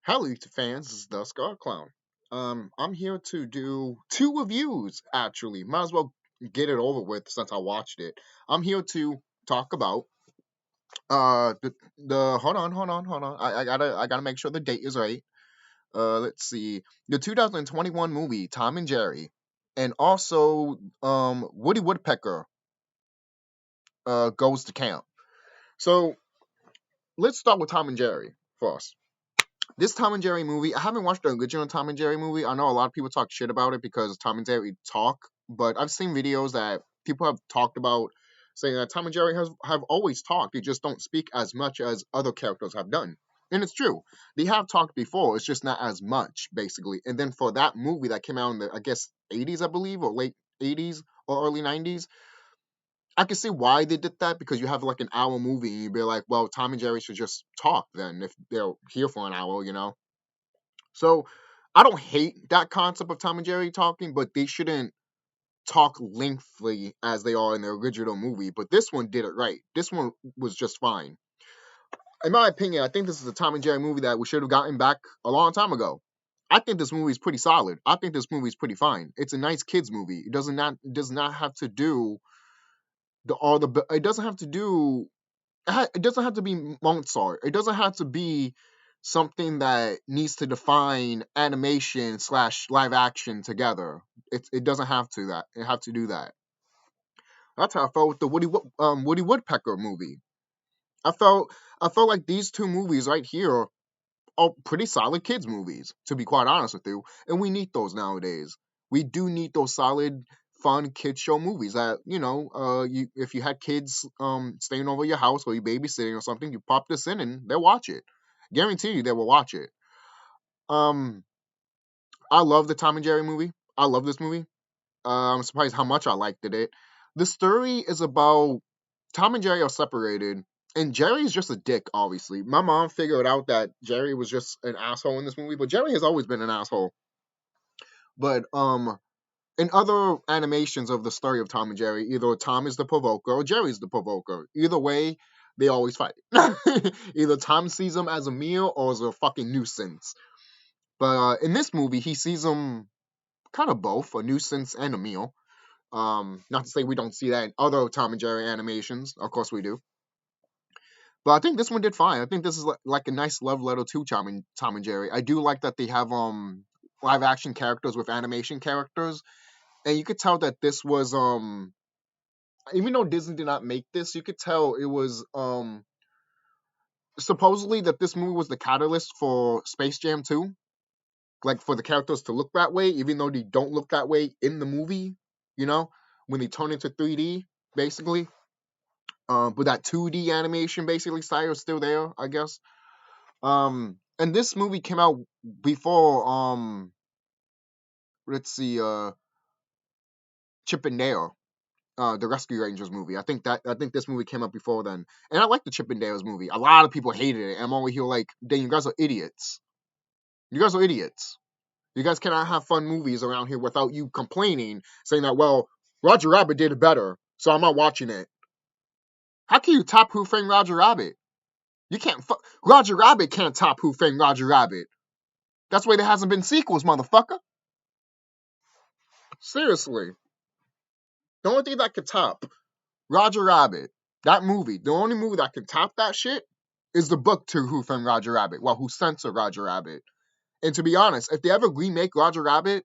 Hello, YouTube fans. This is TheSkullKlown. I'm here to do two reviews. Actually, might as well get it over with since I watched it. I'm here to talk about the hold on. I gotta make sure the date is right. Let's see, the 2021 movie Tom and Jerry, and also Woody Woodpecker goes to camp. So let's start with Tom and Jerry first. This Tom and Jerry movie, I haven't watched the original Tom and Jerry movie. I know a lot of people talk shit about it because Tom and Jerry talk, but I've seen videos that people have talked about saying that Tom and Jerry have always talked. They just don't speak as much as other characters have done. And it's true. They have talked before, it's just not as much, basically. And then for that movie that came out in the, I guess, 80s, I believe, or late 80s or early 90s, I can see why they did that because you have like an hour movie and you'd be like, well, Tom and Jerry should just talk then if they're here for an hour. So I don't hate that concept of Tom and Jerry talking, but they shouldn't talk lengthily as they are in the original movie. But this one did it right. This one was just fine. In my opinion, I think this is a Tom and Jerry movie that we should have gotten back a long time ago. I think this movie is pretty solid. I think this movie is pretty fine. It's a nice kids movie. It does not have to do it doesn't have to do it doesn't have to be Mozart. It doesn't have to be something that needs to define animation slash live action together. It doesn't have to that. It have to do that. That's how I felt with the Woody Woodpecker movie. I felt I felt like these two movies right here are pretty solid kids movies, to be quite honest with you. And we need those nowadays. We do need those solid, fun kid show movies that, you if you had kids staying over your house or you babysitting or something, you pop this in and they'll watch it. Guarantee you they will watch it. Um I love the Tom and Jerry movie. I love this movie. I'm surprised how much I liked it. The story is about Tom and Jerry are separated, and Jerry's just a dick, obviously. My mom figured out that Jerry was just an asshole in this movie, but Jerry has always been an asshole. But in other animations of the story of Tom and Jerry, either Tom is the provoker or Jerry's the provoker. Either way, they always fight. Either Tom sees him as a meal or as a fucking nuisance. But in this movie, he sees him kind of both, a nuisance and a meal. Not to say we don't see that in other Tom and Jerry animations. Of course we do. But I think this one did fine. I think this is like a nice love letter to Tom and Jerry. I do like that they have live action characters with animation characters, and you could tell that this was even though Disney did not make this, you could tell it was supposedly that this movie was the catalyst for Space Jam 2, like for the characters to look that way, even though they don't look that way in the movie. You know, when they turn into 3D, basically. But that 2D animation basically style is still there, I guess. And this movie came out before let's see, Chip and Dale, the Rescue Rangers movie. I think this movie came out before then. And I like the Chip and Dale's movie. A lot of people hated it. I'm over here like, dang, you guys are idiots. You guys are idiots. You guys cannot have fun movies around here without you complaining, saying that, well, Roger Rabbit did it better, so I'm not watching it. How can you top Who Framed Roger Rabbit? You can't. Roger Rabbit can't top Who Framed Roger Rabbit. That's why there hasn't been sequels, motherfucker. Seriously. The only thing that could top Roger Rabbit, that movie, the only movie that can top that shit is the book to Who Framed Roger Rabbit. Well, Who Censored Roger Rabbit. And to be honest, if they ever remake Roger Rabbit,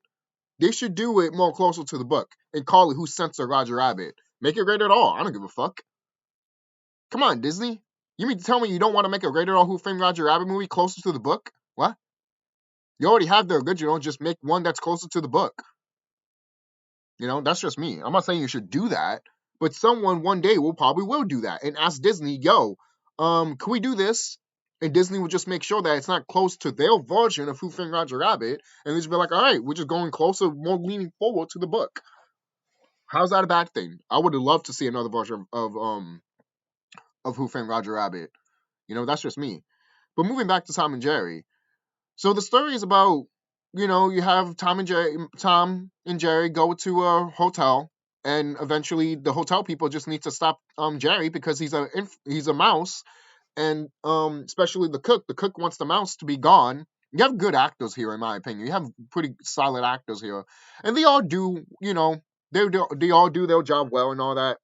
they should do it more closer to the book and call it Who Censored Roger Rabbit. Make it rated R. I don't give a fuck. Come on, Disney. You mean to tell me you don't want to make a rated R Who Framed Roger Rabbit movie closer to the book? What? You already have the original, just make one that's closer to the book. That's just me. I'm not saying you should do that, but someone one day will do that and ask Disney, yo, can we do this? And Disney will just make sure that it's not close to their version of Who Framed Roger Rabbit, and they just be like, all right, we're just going closer, more leaning forward to the book. How's that a bad thing? I would have loved to see another version of Who Framed Roger Rabbit. That's just me. But moving back to Tom and Jerry. So the story is about, you have Tom and Jerry go to a hotel, and eventually the hotel people just need to stop Jerry because he's a mouse, and especially the cook. The cook wants the mouse to be gone, You have good actors here, in my opinion. You have pretty solid actors here, and they all do, they all do their job well and all that.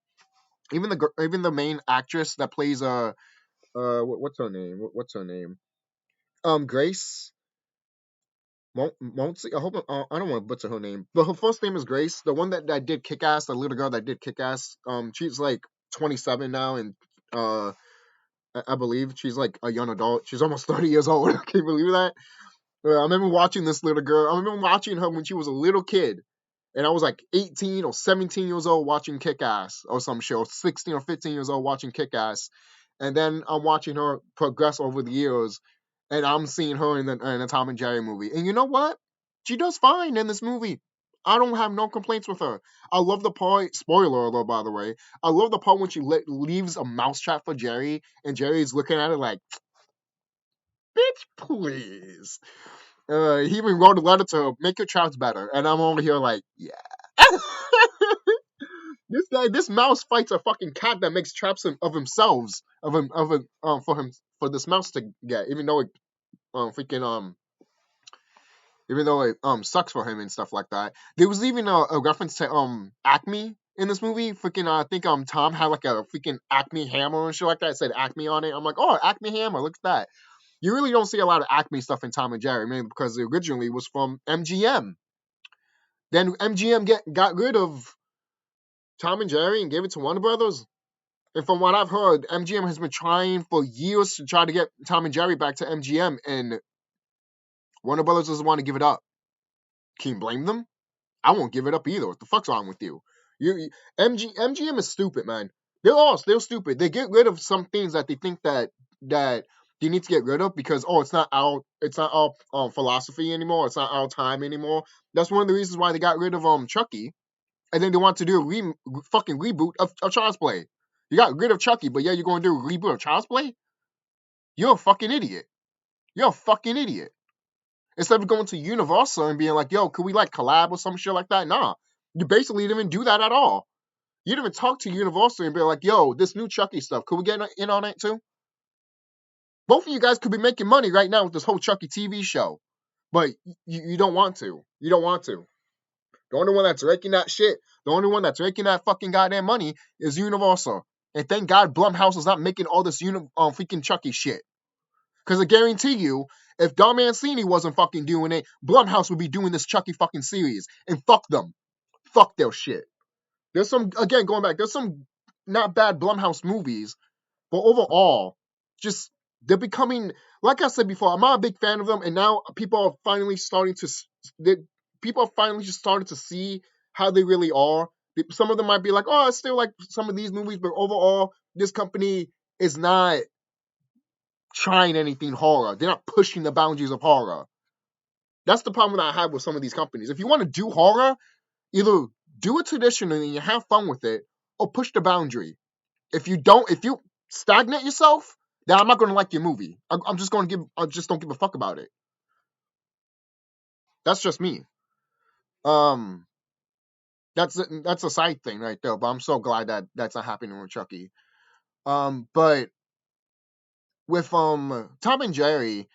Even the main actress that plays what's her name? What's her name? Grace. Won't see. I hope I don't want to butcher her name, but her first name is Grace. The one that did Kick Ass, the little girl that did Kick Ass. She's like 27 now, and I believe she's like a young adult. She's almost 30 years old. Can you believe that? I remember watching this little girl. I remember watching her when she was a little kid, and I was like 18 or 17 years old watching Kick Ass or some shit, or 16 or 15 years old watching Kick Ass, and then I'm watching her progress over the years, and I'm seeing her in the Tom and Jerry movie. And you know what? She does fine in this movie. I don't have no complaints with her. I love the part. Spoiler alert, by the way. I love the part when she leaves a mousetrap for Jerry, and Jerry's looking at it like, "Bitch, please." He even wrote a letter to her, make your traps better, and I'm over here like, yeah. This mouse fights a fucking cat that makes traps of themselves, for this mouse to get, even though it freaking even though it sucks for him and stuff like that. There was even a reference to Acme in this movie. Freaking I think Tom had like a freaking Acme hammer and shit like that. It said Acme on it. I'm like, oh, Acme hammer, look at that. You really don't see a lot of Acme stuff in Tom and Jerry, mainly because it originally was from MGM. Then MGM got rid of Tom and Jerry and gave it to Warner Brothers. And from what I've heard, MGM has been trying for years to try to get Tom and Jerry back to MGM, and Warner Brothers doesn't want to give it up. Can you blame them? I won't give it up either. What the fuck's wrong with you? MGM is stupid, man. They're stupid. They get rid of some things that they think that they need to get rid of because it's not our philosophy anymore. It's not our time anymore. That's one of the reasons why they got rid of Chucky, and then they want to do a fucking reboot of Child's Play. You got rid of Chucky, but yeah, you're going to do a reboot of Child's Play? You're a fucking idiot. You're a fucking idiot. Instead of going to Universal and being like, yo, could we like collab or some shit like that? Nah. You basically didn't even do that at all. You didn't even talk to Universal and be like, yo, this new Chucky stuff, could we get in on it too? Both of you guys could be making money right now with this whole Chucky TV show. But you don't want to. You don't want to. The only one that's raking that shit, the only one that's raking that fucking goddamn money is Universal. And thank God Blumhouse is not making all this freaking Chucky shit. Because I guarantee you, if Don Mancini wasn't fucking doing it, Blumhouse would be doing this Chucky fucking series. And fuck them. Fuck their shit. There's some, again, going back, there's some not bad Blumhouse movies, but overall, just, they're becoming, like I said before, I'm not a big fan of them, and now people are finally starting to, people are finally just starting to see how they really are. Some of them might be like, oh, I still like some of these movies, but overall, this company is not trying anything horror. They're not pushing the boundaries of horror. That's the problem that I have with some of these companies. If you want to do horror, either do it traditionally and you have fun with it, or push the boundary. If you stagnate yourself, then I'm not going to like your movie. I just don't give a fuck about it. That's just me. That's a side thing right there. But I'm so glad that that's not happening with Chucky. But with Tom and Jerry,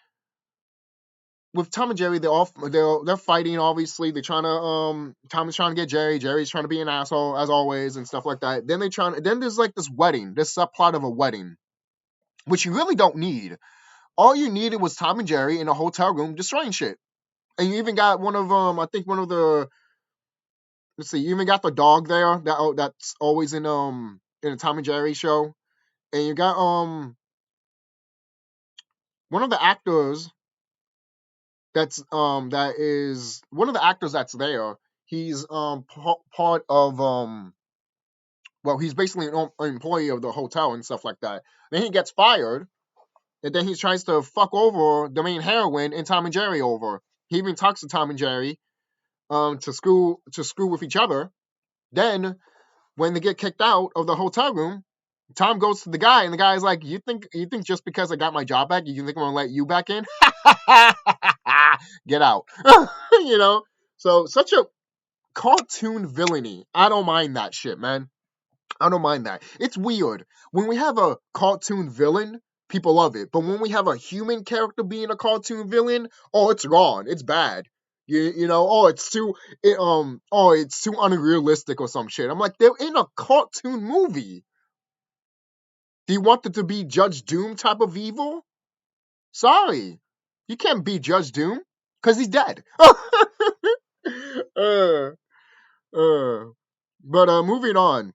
they're fighting. Obviously, they're trying to Tom is trying to get Jerry. Jerry's trying to be an asshole as always and stuff like that. Then there's like this subplot of a wedding, which you really don't need. All you needed was Tom and Jerry in a hotel room destroying shit. And you even got one of I think one of the, let's see, you even got the dog there that's always in a Tom and Jerry show. And you got one of the actors that is one of the actors that's there. He's part of well, he's basically an employee of the hotel and stuff like that. Then he gets fired, and then he tries to fuck over the main heroine and Tom and Jerry over. He even talks to Tom and Jerry to screw with each other. Then when they get kicked out of the hotel room, Tom goes to the guy, and the guy's like, you think just because I got my job back, you think I'm gonna let you back in? Get out. You know? So such a cartoon villainy. I don't mind that shit, man. I don't mind that. It's weird. When we have a cartoon villain, people love it. But when we have a human character being a cartoon villain, oh, it's gone. It's bad. You know, oh, it's too it's too unrealistic or some shit. I'm like, they're in a cartoon movie. Do you want it to be Judge Doom type of evil? Sorry, you can't be Judge Doom because he's dead. uh, uh. But moving on.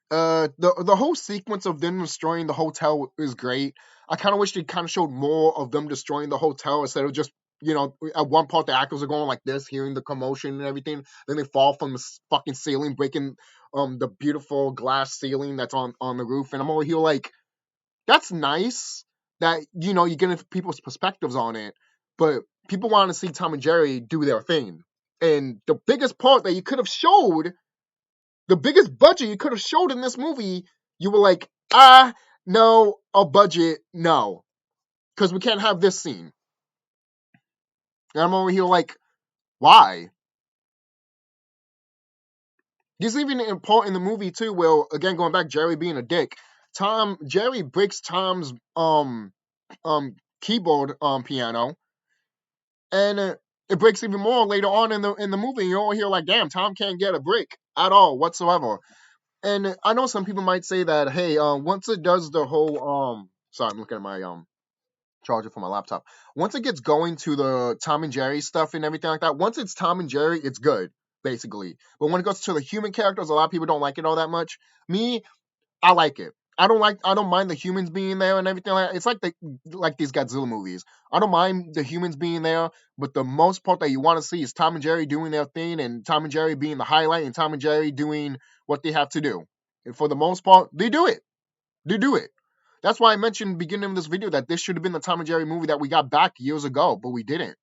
The whole sequence of them destroying the hotel is great. I kind of wish they kind of showed more of them destroying the hotel instead of just, you know, at one part the actors are going like this, hearing the commotion and everything. Then they fall from the fucking ceiling, breaking the beautiful glass ceiling that's on the roof. And I'm over here like, that's nice that, you know, you're getting people's perspectives on it. But people want to see Tom and Jerry do their thing. And the biggest part that you could have showed, the biggest budget you could have showed in this movie, you were like, no, a budget, no. Because we can't have this scene. And I'm over here like, why? There's even a part in the movie too where, again, going back, Jerry being a dick. Jerry breaks Tom's keyboard piano, and it breaks even more later on in the movie. And you're over here like, damn, Tom can't get a break at all whatsoever. And I know some people might say that, hey, once it does the whole sorry, I'm looking at my charger for my laptop. Once it gets going to the Tom and Jerry stuff and everything like that, once it's Tom and Jerry, it's good, basically. But when it goes to the human characters, a lot of people don't like it all that much. Me, I like it. I don't mind the humans being there and everything like that. It's like these Godzilla movies. I don't mind the humans being there, but the most part that you want to see is Tom and Jerry doing their thing, and Tom and Jerry being the highlight, and Tom and Jerry doing what they have to do. And for the most part, they do it. They do it. That's why I mentioned in the beginning of this video that this should have been the Tom and Jerry movie that we got back years ago, but we didn't.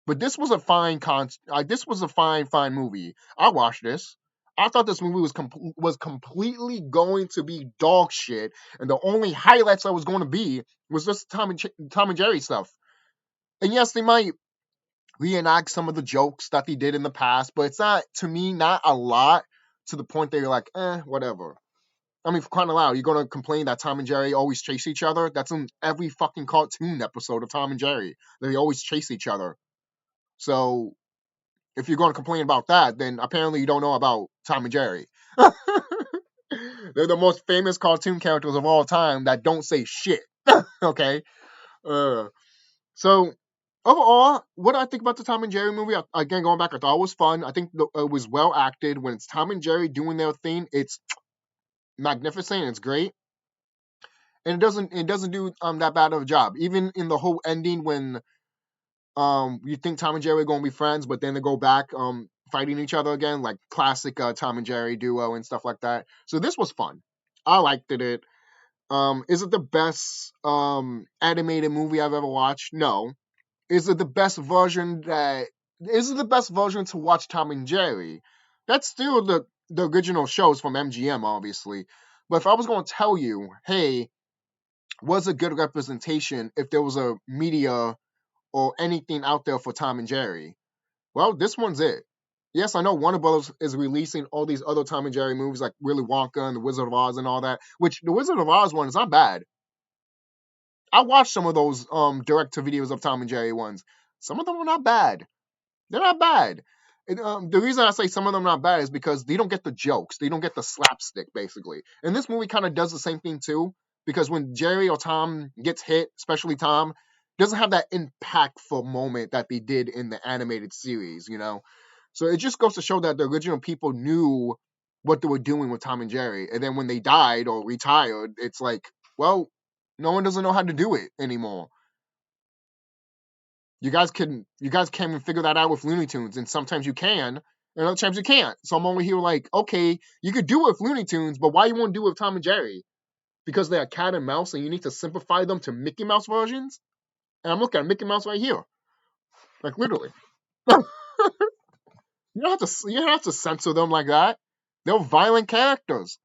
But this was a fine movie. I watched this. I thought this movie was completely going to be dog shit, and the only highlights I was going to be was just Tom and Jerry stuff. And yes, they might reenact some of the jokes that they did in the past, but it's not, to me, not a lot to the point that you're like, whatever. I mean, for crying out loud, you're gonna complain that Tom and Jerry always chase each other? That's in every fucking cartoon episode of Tom and Jerry. They always chase each other. So if you're gonna complain about that, then apparently you don't know about Tom and Jerry. They're the most famous cartoon characters of all time that don't say shit. Okay? So overall, what do I think about the Tom and Jerry movie? Again, going back, I thought it was fun. I think it was well acted. When it's Tom and Jerry doing their thing, it's magnificent. It's great. And it doesn't do that bad of a job. Even in the whole ending when you think Tom and Jerry are gonna be friends, but then they go back fighting each other again, like classic Tom and Jerry duo and stuff like that. So this was fun. I liked it. Is it the best animated movie I've ever watched? No. Is it the best version to watch Tom and Jerry? That's still the original shows from MGM, obviously. But if I was gonna tell you, hey, was a good representation if there was a media or anything out there for Tom and Jerry. Well, this one's it. Yes, I know Warner Brothers is releasing all these other Tom and Jerry movies like Willy Wonka and The Wizard of Oz and all that, which the Wizard of Oz one is not bad. I watched some of those direct to videos of Tom and Jerry ones. Some of them are not bad. They're not bad. The reason I say some of them are not bad is because they don't get the jokes. They don't get the slapstick, basically. And this movie kind of does the same thing, too. Because when Jerry or Tom gets hit, especially Tom, doesn't have that impactful moment that they did in the animated series, you know? So it just goes to show that the original people knew what they were doing with Tom and Jerry. And then when they died or retired, it's like, well, no one doesn't know how to do it anymore. You guys can't even figure that out with Looney Tunes, and sometimes you can, and other times you can't. So I'm over here like, okay, you could do it with Looney Tunes, but why you won't do it with Tom and Jerry? Because they're cat and mouse, and you need to simplify them to Mickey Mouse versions? And I'm looking at Mickey Mouse right here. Like, literally. You don't have to censor them like that. They're violent characters.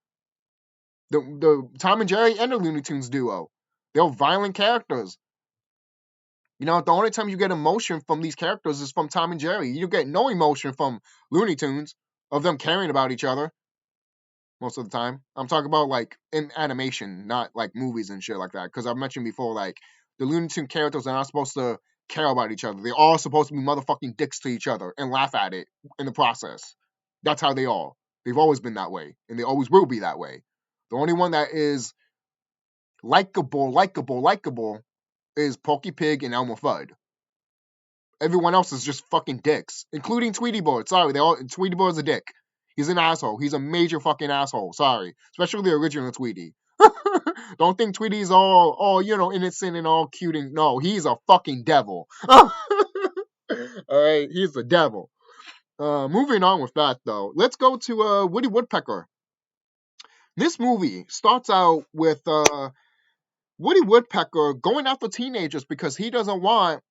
The Tom and Jerry and the Looney Tunes duo. They're violent characters. You know, the only time you get emotion from these characters is from Tom and Jerry. You get no emotion from Looney Tunes of them caring about each other. most of the time. I'm talking about like in animation, not like movies and shit like that. Because I've mentioned before, like the Looney Tunes characters are not supposed to care about each other. They're all supposed to be motherfucking dicks to each other and laugh at it in the process. That's how they are. They've always been that way, and they always will be that way. The only one that is likable is Porky Pig and Elmer Fudd. Everyone else is just fucking dicks, including Tweety Bird. Sorry, Tweety Bird's a dick. He's an asshole. He's a major fucking asshole. Sorry, especially the original Tweety. Don't think Tweety's all innocent and all cute and no, he's a fucking devil. All right, he's the devil. Moving on with that though, let's go to Woody Woodpecker. This movie starts out with Woody Woodpecker going after teenagers because he doesn't want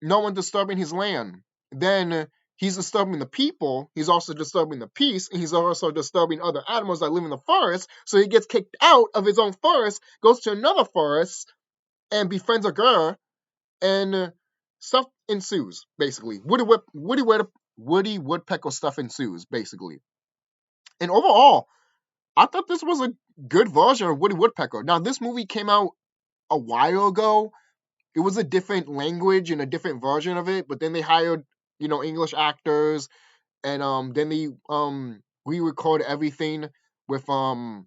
no one disturbing his land. Then he's disturbing the people, he's also disturbing the peace, and he's also disturbing other animals that live in the forest. So he gets kicked out of his own forest, goes to another forest, and befriends a girl, and stuff ensues, basically. Woody Woodpecker stuff ensues, basically. And overall, I thought this was a good version of Woody Woodpecker. Now, this movie came out a while ago. It was a different language and a different version of it, but then they hired, English actors, and then they re-record everything with Woody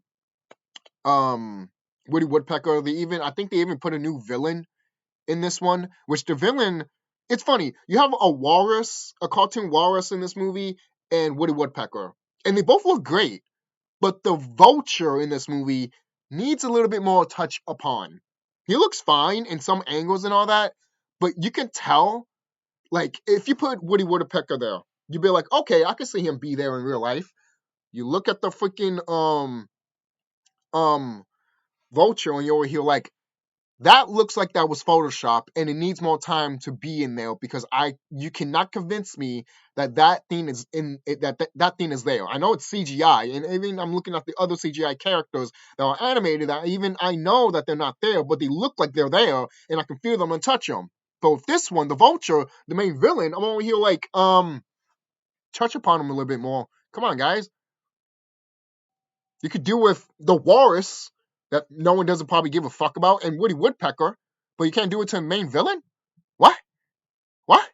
Woodpecker. I think they even put a new villain in this one, which the villain, it's funny. You have a cartoon walrus in this movie, and Woody Woodpecker, and they both look great, but the vulture in this movie needs a little bit more touch upon. He looks fine in some angles and all that, but you can tell, like, if you put Woody Woodpecker there, you'd be like, okay, I can see him be there in real life. You look at the freaking vulture and you're like, that looks like that was Photoshop, and it needs more time to be in there because you cannot convince me that thing is that thing is there. I know it's CGI, and even I'm looking at the other CGI characters that are animated. I know that they're not there, but they look like they're there, and I can feel them and touch them. But with this one, the Vulture, the main villain, I'm over here like touch upon him a little bit more. Come on, guys. You could do with the Walrus that no one doesn't probably give a fuck about, and Woody Woodpecker, but you can't do it to the main villain? What? What?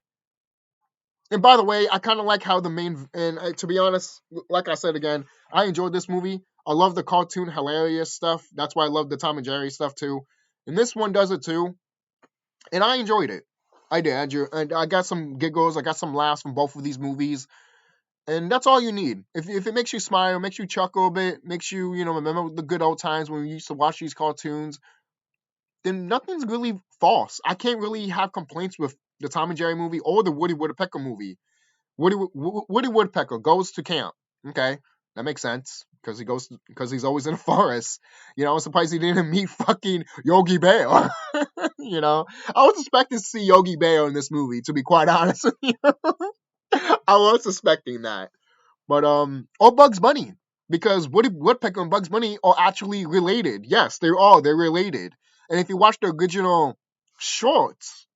And by the way, I kind of like how to be honest, like I said again, I enjoyed this movie. I love the cartoon hilarious stuff. That's why I love the Tom and Jerry stuff too. And this one does it too. And I enjoyed it. I did. And I got some giggles. I got some laughs from both of these movies. And that's all you need. If it makes you smile, makes you chuckle a bit, makes you, remember the good old times when we used to watch these cartoons, then nothing's really false. I can't really have complaints with the Tom and Jerry movie or the Woody Woodpecker movie. Woody Woodpecker goes to camp. Okay, that makes sense because he's always in a forest. I'm surprised he didn't meet fucking Yogi Bear. I was expecting to see Yogi Bear in this movie, to be quite honest with you. I was suspecting that. But or Bugs Bunny, because Woody Woodpecker and Bugs Bunny are actually related. Yes, they are. They're related. And if you watch the original shorts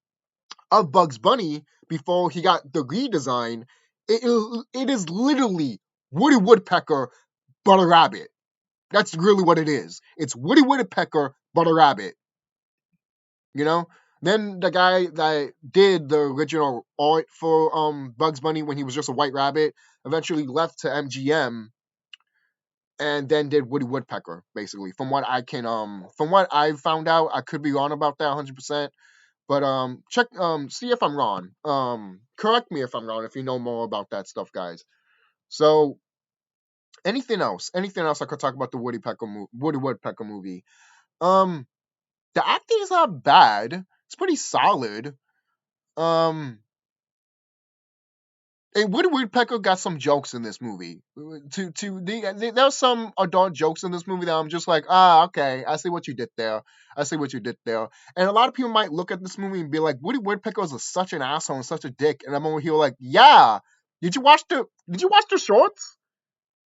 of Bugs Bunny before he got the redesign, it is literally Woody Woodpecker but a rabbit. That's really what it is. It's Woody Woodpecker but a rabbit. Then the guy that did the original art for Bugs Bunny when he was just a white rabbit eventually left to MGM and then did Woody Woodpecker, basically. From what I found out, I could be wrong about that 100%. But check see if I'm wrong. Correct me if I'm wrong if you know more about that stuff, guys. So anything else I could talk about the Woody Woodpecker movie. The acting is not bad. It's pretty solid. And Woody Woodpecker got some jokes in this movie. There's some adult jokes in this movie that I'm just like, okay, I see what you did there. And a lot of people might look at this movie and be like, Woody Woodpecker is such an asshole and such a dick. And I'm over here like, yeah. Did you watch the shorts?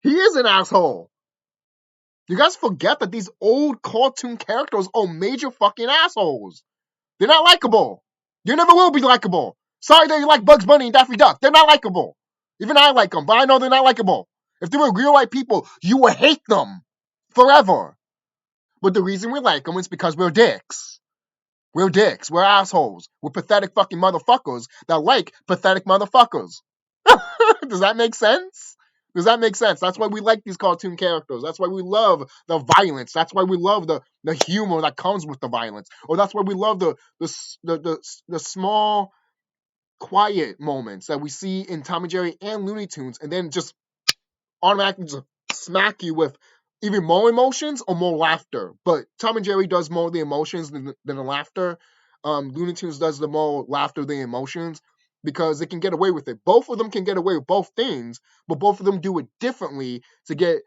He is an asshole. You guys forget that these old cartoon characters are major fucking assholes. They're not likable. You never will be likable. Sorry that you like Bugs Bunny and Daffy Duck. They're not likable. Even I like them, but I know they're not likable. If they were real white people, you would hate them forever. But the reason we like them is because we're dicks. We're dicks. We're assholes. We're pathetic fucking motherfuckers that like pathetic motherfuckers. Does that make sense? Does that make sense? That's why we like these cartoon characters. That's why we love the violence. That's why we love the humor that comes with the violence. Or that's why we love the small, quiet moments that we see in Tom and Jerry and Looney Tunes, and then just automatically just smack you with even more emotions or more laughter. But Tom and Jerry does more of the emotions than the laughter. Looney Tunes does the more laughter than emotions because they can get away with it. Both of them can get away with both things, but both of them do it differently to get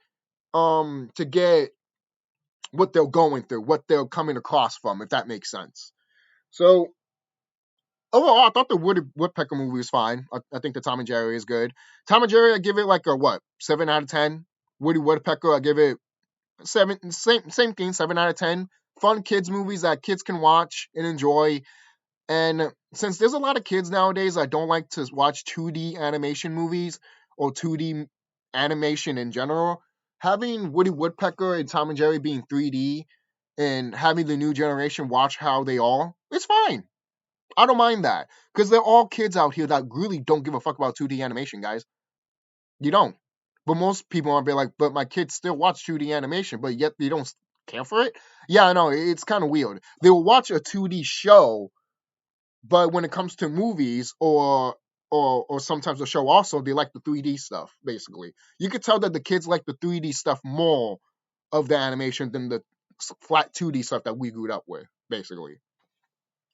what they're going through, what they're coming across from, if that makes sense. So overall, I thought the Woodpecker movie was fine. I think the Tom and Jerry is good. Tom and Jerry, I give it like a what, 7 out of 10. Woody Woodpecker, I give it 7. Same thing, 7 out of 10. Fun kids movies that kids can watch and enjoy. And since there's a lot of kids nowadays that don't like to watch 2D animation movies or 2D animation in general, having Woody Woodpecker and Tom and Jerry being 3D and having the new generation watch how they are, it's fine. I don't mind that because they're all kids out here that really don't give a fuck about 2D animation, guys. You don't. But most people are be like, but my kids still watch 2D animation, but yet they don't care for it. Yeah, I know it's kind of weird. They will watch a 2D show, but when it comes to movies or sometimes a show also, they like the 3D stuff. Basically, you could tell that the kids like the 3D stuff more of the animation than the flat 2D stuff that we grew up with. Basically.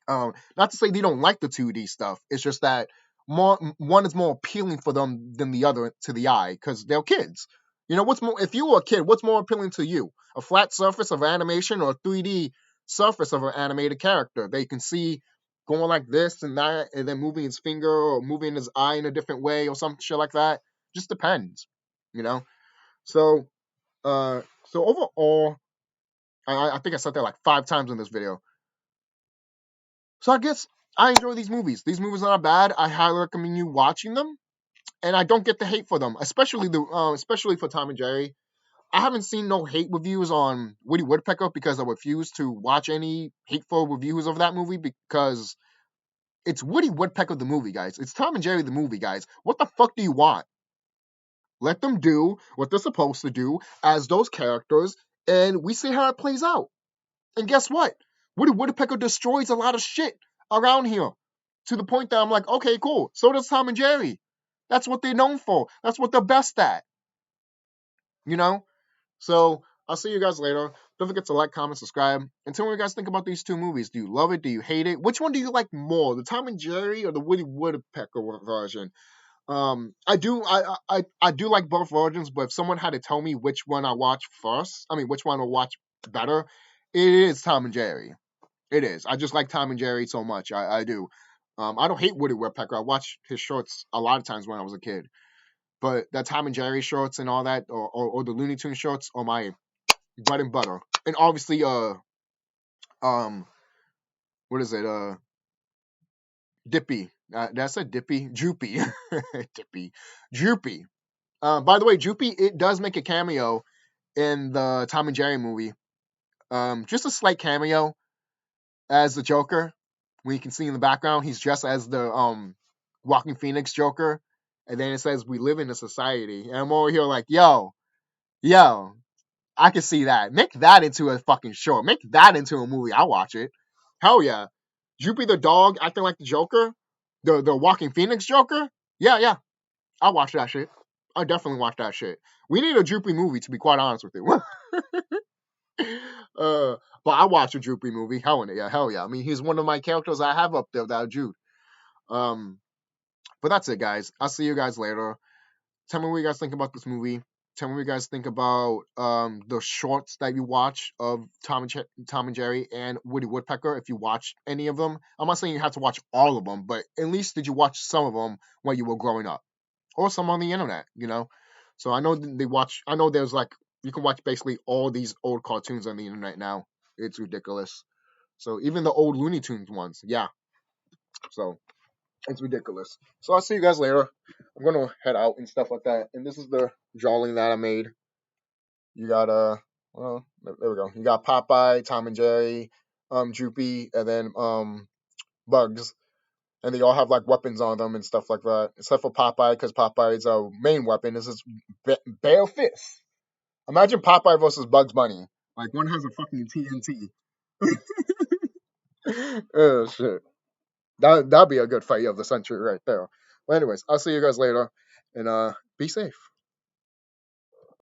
Not to say they don't like the 2D stuff. It's just that one is more appealing for them than the other to the eye because they're kids. You know what's more? If you were a kid, what's more appealing to you? A flat surface of animation or a 3D surface of an animated character that you can see going like this and that, and then moving his finger or moving his eye in a different way or some shit like that. Just depends, you know. So, so overall, I think I said that like 5 times in this video. So I guess I enjoy these movies. These movies are not bad. I highly recommend you watching them, and I don't get the hate for them, especially for Tom and Jerry. I haven't seen no hate reviews on Woody Woodpecker because I refuse to watch any hateful reviews of that movie because it's Woody Woodpecker the movie, guys. It's Tom and Jerry the movie, guys. What the fuck do you want? Let them do what they're supposed to do as those characters, and we see how it plays out. And guess what? Woody Woodpecker destroys a lot of shit around here to the point that I'm like, okay, cool. So does Tom and Jerry. That's what they're known for. That's what they're best at. You know? So I'll see you guys later. Don't forget to like, comment, subscribe. And tell me what you guys think about these two movies. Do you love it? Do you hate it? Which one do you like more? The Tom and Jerry or the Woody Woodpecker version? I do like both versions, but if someone had to tell me which one I watch first, which one I watch better, it is Tom and Jerry. It is. I just like Tom and Jerry so much. I do. I don't hate Woody Woodpecker. I watched his shorts a lot of times when I was a kid. But that Tom and Jerry shorts and all that, or the Looney Tunes shorts, are my bread and butter. And obviously, um, what is it? Dippy. That's a Dippy. Droopy. Dippy. Droopy. By the way, Droopy, it does make a cameo in the Tom and Jerry movie. Just a slight cameo as the Joker. When you can see in the background, he's dressed as the Walking Phoenix Joker. And then it says, "We live in a society." And I'm over here like, yo, I can see that. Make that into a fucking show. Make that into a movie. I'll watch it. Hell yeah. Droopy the dog acting like the Joker, the Walking Phoenix Joker. Yeah. I'll watch that shit. I'll definitely watch that shit. We need a Droopy movie, to be quite honest with you. But I watch a Droopy movie. Hell yeah. I mean, he's one of my characters I have up there that Jude. But that's it, guys. I'll see you guys later. Tell me what you guys think about this movie. Tell me what you guys think about the shorts that you watch of Tom and Jerry and Woody Woodpecker. If you watched any of them, I'm not saying you have to watch all of them, but at least did you watch some of them when you were growing up, or some on the internet? You know. So I know they watch. I know there's like you can watch basically all these old cartoons on the internet now. It's ridiculous. So even the old Looney Tunes ones, yeah. So It's ridiculous. So I'll see you guys later. I'm gonna head out and stuff like that. And this is the drawing that I made. You got well, there we go. You got Popeye, Tom and Jerry, Droopy, and then Bugs, and they all have like weapons on them and stuff like that. Except for Popeye, because Popeye's main weapon is his bare fist. Imagine Popeye versus Bugs Bunny. Like one has a fucking TNT. Oh shit. That'd be a good fight of the century right there. Well, anyways, I'll see you guys later, and be safe.